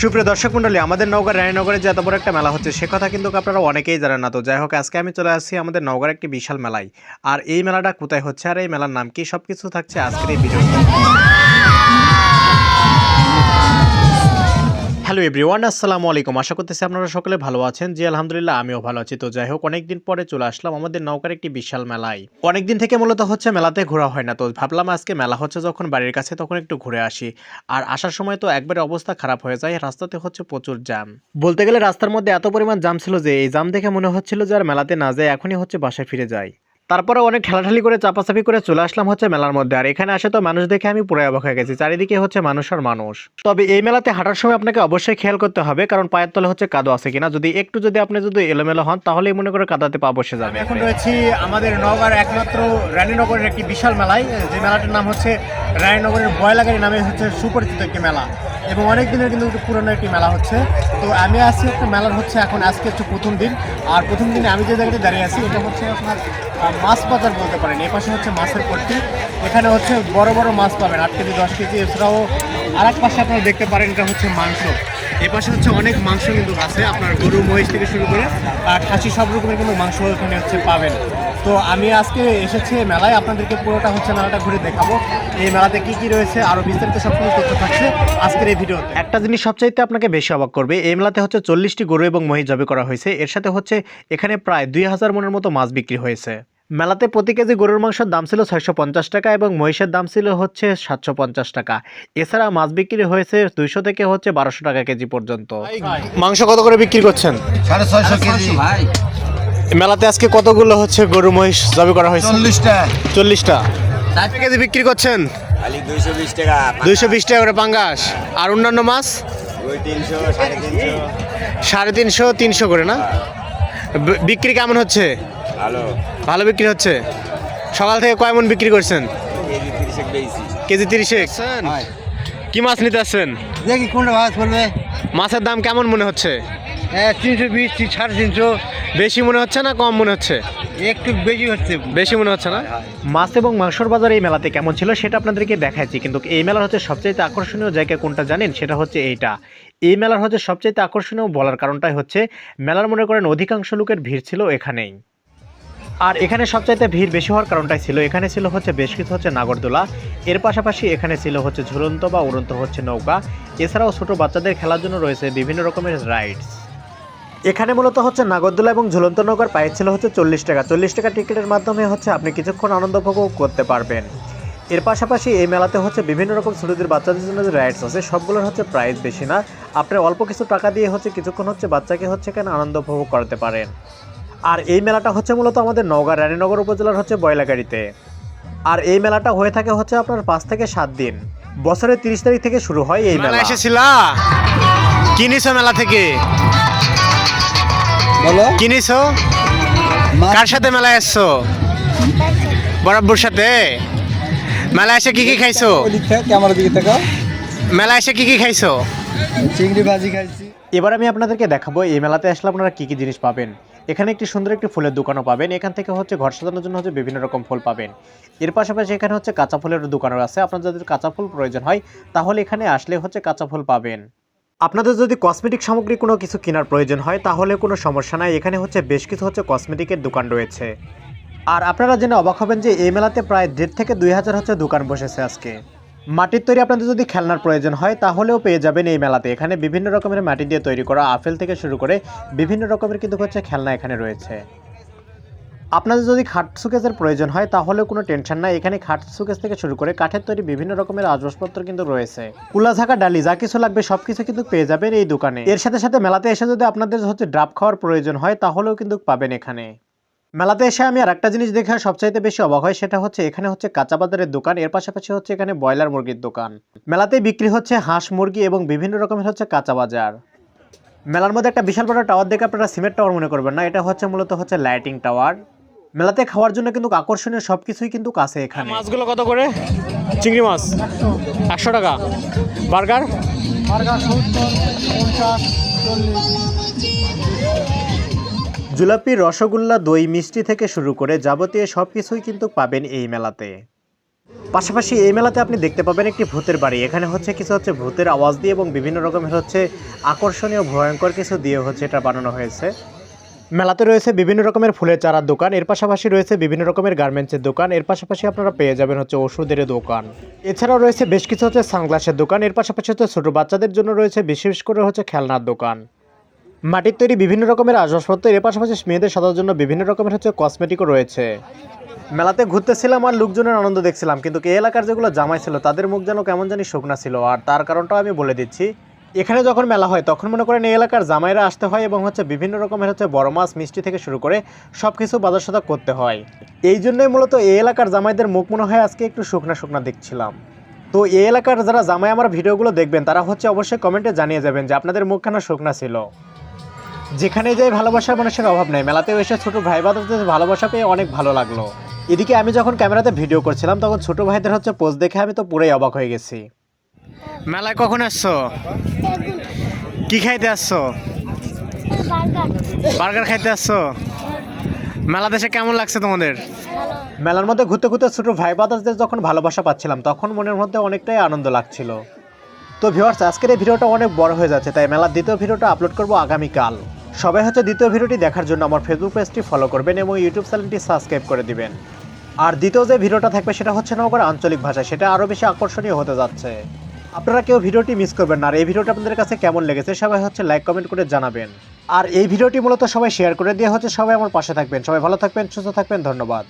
সুপ্রিয় দর্শক মণ্ডলী, আমাদের নওগাঁ রানীনগরে যে এত বড় একটা মেলা হচ্ছে সে কথা কিন্তু আপনারা অনেকেই জানেন না। তো যাই হোক, আজকে আমি চলে আসছি আমাদের নওগাঁর একটি বিশাল মেলায়। আর এই মেলাটা কোথায় হচ্ছে আর এই মেলার নাম কি, সবকিছু থাকছে আজকের এই ভিডিওতে। হ্যালো এভরিওয়ান, আসসালামু আলাইকুম। আশা করতেছি আপনারা সকলে ভালো আছেন। জি আলহামদুলিল্লাহ, আমিও ভালো আছি। তো যাই হোক, অনেকদিন পরে চলে আসলাম আমাদের নওগাঁর একটি বিশাল মেলায়। অনেকদিন থেকে মূলত হচ্ছে মেলাতে ঘোরা হয় না, তো ভাবলাম আজকে মেলা হচ্ছে যখন বাড়ির কাছে তখন একটু ঘুরে আসি। আর আসার সময় তো একবারে অবস্থা খারাপ হয়ে যায়, রাস্তাতে হচ্ছে প্রচুর জ্যাম। বলতে গেলে রাস্তার মধ্যে এত পরিমাণ জ্যাম ছিল যে এই জ্যাম দেখে মনে হচ্ছিল যে আর মেলাতে না যায় এখনই হচ্ছে বাসায় ফিরে যায়। তারপরে অনেক ঠেলাঠালি করে চাপাচাপি করে চলে আসলাম হচ্ছে মেলার মধ্যে। আর এখানে আসে তো মানুষ দেখে আমি পুরো অবাক হয়ে গেছি, চারিদিকে হচ্ছে মানুষ আর মানুষ। তবে এই মেলাতে হাঁটার সময় আপনাকে অবশ্যই খেয়াল করতে হবে, কারণ পায়ের তলে হচ্ছে কাদো আছে কিনা। যদি আপনি এলোমেলো হন তাহলেই মনে করে কাদাতে পা বসে যাবে। এখন রয়েছি আমাদের নওগাঁর একমাত্র রানীনগরের একটি বিশাল মেলায়, যে মেলাটার নাম হচ্ছে রানীনগরের বয়লাগাড়ি নামে হচ্ছে সুপরিচিত একটি মেলা, এবং অনেক দিনের কিন্তু পুরনো একটি মেলা হচ্ছে। তো আমি আছি একটা মেলার হচ্ছে এখন আজকে হচ্ছে প্রথম দিন। আর প্রথম দিনে আমি যে জায়গাতে দাঁড়িয়ে আছি এটা হচ্ছে আপনার মাছ বাজার বলতে পারেন। এ পাশে হচ্ছে মাছের পট্টি, এখানে হচ্ছে বড় বড় মাছ পাবেন 8 কেজি 10 কেজি। এছাড়াও আর এক পাশে আপনারা দেখতে পারেন এটা হচ্ছে মাংস। এ পাশে হচ্ছে অনেক মাংস কিন্তু আছে, আপনার গরু মহিষ থেকে শুরু করে খাসি সব রকমের কিন্তু মাংস এখানে হচ্ছে পাবেন। তো আমি আজকে এসেছি মেলায়, আপনাদেরকে পুরোটা হচ্ছে মেলাটা ঘুরে দেখাবো। এই মেলাতে কি কি রয়েছে আরো বিস্তারিত সব কিছু তথ্য থাকছে আজকের এই ভিডিওতে। একটা জিনিস সবচাইতে আপনাকে বেশি অবাক করবে, এই মেলাতে হচ্ছে 40টি গরু এবং মহিষ জবাই করা হয়েছে। এর সাথে হচ্ছে এখানে প্রায় 2000 মনের মতো মাছ বিক্রি হয়েছে। মেলাতে প্রতি কেজি গরুর মাংসের দাম ছিল 650 টাকা এবং মহিষের দাম ছিল হচ্ছে 750 টাকা। এছাড়া মাছ বিক্রি হয়েছে 200 থেকে হচ্ছে 1200 টাকা কেজি পর্যন্ত। মাংস কত করে বিক্রি করছেন? 650 কেজি ভাই। মেলাতে আজকে কতগুলো হচ্ছে গরু মহিষ জবাই করা হয়েছে? 40টা। 40টা। 4 কেজি বিক্রি করছেন? খালি 220 টাকা। 220 টাকা করে পাঙ্গাস। আর অন্যান্য মাছ? 300, 350। 350, 300 করে না? বিক্রি কেমন হচ্ছে? ভালো। ভালো বিক্রি হচ্ছে। সকাল থেকে কয় মণ বিক্রি করছেন? কেজি 30 বেশি। কেজি 30। কি মাছ নিতে আসছেন? দেখি কোনটা মাছ পড়বে। মাছের দাম কেমন মনে হচ্ছে? 320, 350। বেশি মনে হচ্ছে না কম মনে হচ্ছে? একটু বেশি হচ্ছে। বেশি মনে হচ্ছে না? মাছ এবং মাংসর বাজার এই মেলাতে কেমন ছিল সেটা আপনাদেরকে দেখাচ্ছি। কিন্তু এই মেলার হচ্ছে সবচেয়ে আকর্ষণীয় জায়গা কোনটা জানেন? সেটা হচ্ছে এইটা। এই মেলার হচ্ছে সবচেয়ে আকর্ষণীয় বলার কারণটাই হচ্ছে মেলার মনে করেন অধিকাংশ লোকের ভিড় ছিল এখানেই। আর এখানে সবচাইতে ভিড় বেশি হওয়ার কারণটাই ছিল এখানে ছিল হচ্ছে বেশ কিছু হচ্ছে নাগরদোলা। এর পাশাপাশি এখানে ছিল হচ্ছে ঝুলন্ত বা উড়ন্ত হচ্ছে নৌকা। এছাড়াও ছোট বাচ্চাদের খেলার জন্য রয়েছে বিভিন্ন রকমের রাইডস। এখানে মূলত হচ্ছে নাগরদোলা এবং ঝুলন্ত নৌকার প্রাইস ছিল হচ্ছে 40 টাকা। 40 টাকা টিকিটের মাধ্যমে হচ্ছে আপনি কিছুক্ষণ আনন্দ উপভোগ করতে পারবেন। এর পাশাপাশি এই মেলাতে হচ্ছে বিভিন্ন রকম ছোটদের বাচ্চাদের জন্য যে রাইডস আছে সবগুলোর হচ্ছে প্রাইস বেশি না। আপনি অল্প কিছু টাকা দিয়ে হচ্ছে কিছুক্ষণ হচ্ছে বাচ্চাকে হচ্ছে এখানে আনন্দ উপভোগ করতে পারেন। আর এই মেলাটা হচ্ছে মূলত আমাদের নওগাঁ রানীনগর উপজেলার হচ্ছে বয়লাগাড়িতে। আর এই মেলাটা হয়ে থাকে হচ্ছে আপনার 5 থেকে 7 দিন। বছরের 30 তারিখ থেকে শুরু হয় এই মেলা। এসেছিলা কি নিছো মেলা থেকে? বলো। কি নিছো? কার সাথে মেলায় এসছো? বরাবর সাথে। মেলায় এসে কি কি খাইছো? ক্যামেরা দিকে তাকাও। মেলায় এসে কি কি খাইছো? চিংড়ি ভাজি খাইছি। এবার আমি আপনাদেরকে দেখাবো এই মেলাতে আসলে আপনারা কি কি জিনিস পাবেন। এখানে একটি সুন্দর একটি ফুলের দোকানও পাবেন। এখান থেকে হচ্ছে ঘর সাজানোর জন্য হচ্ছে বিভিন্ন রকম ফুল পাবেন। এর পাশাপাশি এখানে হচ্ছে কাঁচা ফুলের দোকানও আছে। আপনার যদি কাঁচা ফুল প্রয়োজন হয় তাহলে এখানে আসলে হচ্ছে কাঁচা ফুল পাবেন। আপনাদের যদি কসমেটিক সামগ্রী কোনো কিছু কেনার প্রয়োজন হয় তাহলে কোনো সমস্যা নাই, এখানে হচ্ছে বেশ কিছু হচ্ছে কসমেটিকের দোকান রয়েছে। আর আপনারা জেনে অবাক হবেন যে এই মেলাতে প্রায় 1,500 থেকে 2,000 হচ্ছে দোকান বসেছে আজকে। মাটির তৈরি আপনাদের যদি খেলনার প্রয়োজন হয় তাহলেও পেয়ে যাবেন এই মেলাতে। এখানে বিভিন্ন রকমের মাটি দিয়ে তৈরি করা আপেল থেকে শুরু করে বিভিন্ন রকমের কিন্তু হচ্ছে খেলনা এখানে রয়েছে। আপনাদের যদি খাট সুকেসের প্রয়োজন হয় তাহলে কোনো টেনশন নাই, এখানে খাট সুকেস থেকে শুরু করে কাঠের তৈরি বিভিন্ন রকমের আসবাবপত্র কিন্তু রয়েছে। কুলা ঝাঁকা ডালি যা কিছু লাগবে সবকিছু কিন্তু পেয়ে যাবেন এই দোকানে। এর সাথে সাথে মেলাতে এসে যদি আপনাদের হচ্ছে ড্রাপ খাওয়ার প্রয়োজন হয় তাহলেও কিন্তু পাবেন এখানে। মেলাতে এসে আমি আর একটা জিনিস দেখে সবচাইতে বেশি অবাক হয়, সেটা হচ্ছে এখানে হচ্ছে কাঁচা বাজারের দোকান। এর পাশাপাশি হচ্ছে এখানে ব্রয়লার মুরগির দোকান। মেলাতে বিক্রি হচ্ছে হাঁস মুরগি এবং বিভিন্ন রকমের হচ্ছে কাঁচা বাজার। মেলার মধ্যে একটা বিশাল বড় টাওয়ার দেখে আপনারা সিমেন্ট টাওয়ার মনে করবেন না, এটা হচ্ছে মূলত হচ্ছে লাইটিং টাওয়ার। মেলাতে খাওয়ার জন্য কিন্তু আকর্ষণীয় সবকিছুই কিন্তু আছে এখানে। মাছগুলো কত করে? চিংড়ি মাছ 100 টাকা। বার্গার 70, 50, 40। জিলাপি, রসগোল্লা, দই মিষ্টি থেকে শুরু করে যাবতীয় সব কিছুই কিন্তু পাবেন এই মেলাতে। পাশাপাশি এই মেলাতে আপনি দেখতে পাবেন একটি ভূতের বাড়ি। এখানে হচ্ছে কিছু হচ্ছে ভূতের আওয়াজ দিয়ে এবং বিভিন্ন রকমের হচ্ছে আকর্ষণীয় ভয়ঙ্কর কিছু দিয়ে হচ্ছে এটা বানানো হয়েছে। মেলাতে রয়েছে বিভিন্ন রকমের ফুলের চারার দোকান, এর পাশাপাশি রয়েছে বিভিন্ন রকমের গার্মেন্টসের দোকান, এর পাশাপাশি আপনারা পেয়ে যাবেন হচ্ছে ওষুধের দোকান। এছাড়াও রয়েছে বেশ কিছু হচ্ছে সানগ্লাসের দোকান, এর পাশাপাশি হচ্ছে ছোটো বাচ্চাদের জন্য রয়েছে বিশেষ করে হচ্ছে খেলনার দোকান, মাটির তৈরি বিভিন্ন রকমের আসবাবপত্র, এর পাশাপাশি মেয়েদের সাজার জন্য বিভিন্ন রকমের হচ্ছে কসমেটিকও রয়েছে। মেলাতে ঘুরতেছিলাম আর লোকজনের আনন্দ দেখছিলাম, কিন্তু এই এলাকার যেগুলো জামাই ছিল তাদের মুখ যেন কেমন জানি শুকনা ছিল। আর তার কারণটাও আমি বলে দিচ্ছি। এখানে যখন মেলা হয় তখন মনে করেন এই এলাকার জামাইরা আসতে হয় এবং হচ্ছে বিভিন্ন রকমের হচ্ছে বড় মাছ মিষ্টি থেকে শুরু করে সব কিছু বাজার সদা করতে হয়। এই জন্যই মূলত এই এলাকার জামাইদের মুখ মনে হয় আজকে একটু শুকনা শুকনা দেখছিলাম। তো এই এলাকার যারা জামাই আমার ভিডিওগুলো দেখবেন তারা হচ্ছে অবশ্যই কমেন্টে জানিয়ে যাবেন যে আপনাদের মুখ কেন শুকনা ছিল। যেখানে যাই ভালোবাসার মানুষের অভাব নেই, মেলাতেও এসে ছোটো ভাই বাদরদের ভালোবাসা পেয়ে অনেক ভালো লাগলো। এদিকে আমি যখন ক্যামেরাতে ভিডিও করছিলাম তখন ছোটো ভাইদের হচ্ছে পোজ দেখে আমি তো পুরোই অবাক হয়ে গেছি। মেলায় কখন আসছো? কি খাইতে আসছো? বার্গার খাইতে আসছো? মেলা দেশে কেমন লাগছে তোমাদের? মেলার মধ্যে ঘুরতে ঘুরতে ছোটো ভাই বাদার্সদের যখন ভালোবাসা পাচ্ছিলাম তখন মনের মধ্যে অনেকটাই আনন্দ লাগছিল। তো ভিউয়ার্স, আজকের এই ভিডিওটা অনেক বড় হয়ে যাচ্ছে, তাই মেলার দ্বিতীয় ভিডিওটা আপলোড করব আগামীকাল। সবাই হচ্ছে দ্বিতীয় ভিডিওটি দেখার জন্য আমার ফেসবুক পেজটি ফলো করবেন এবং ইউটিউব চ্যানেলটি সাবস্ক্রাইব করে দিবেন। আর দ্বিতীয় যে ভিডিওটা থাকবে সেটা হচ্ছে নওগাঁর আঞ্চলিক ভাষায়, সেটা আরও বেশি আকর্ষণীয় হতে যাচ্ছে। আপনারা কেউ ভিডিওটি মিস করবেন না। আর এই ভিডিওটা আপনাদের কাছে কেমন লেগেছে সবাই হচ্ছে লাইক কমেন্ট করে জানাবেন। আর এই ভিডিওটি মূলত সবাই শেয়ার করে দিয়ে হচ্ছে সবাই আমার পাশে থাকবেন। সবাই ভালো থাকবেন, সুস্থ থাকবেন, ধন্যবাদ।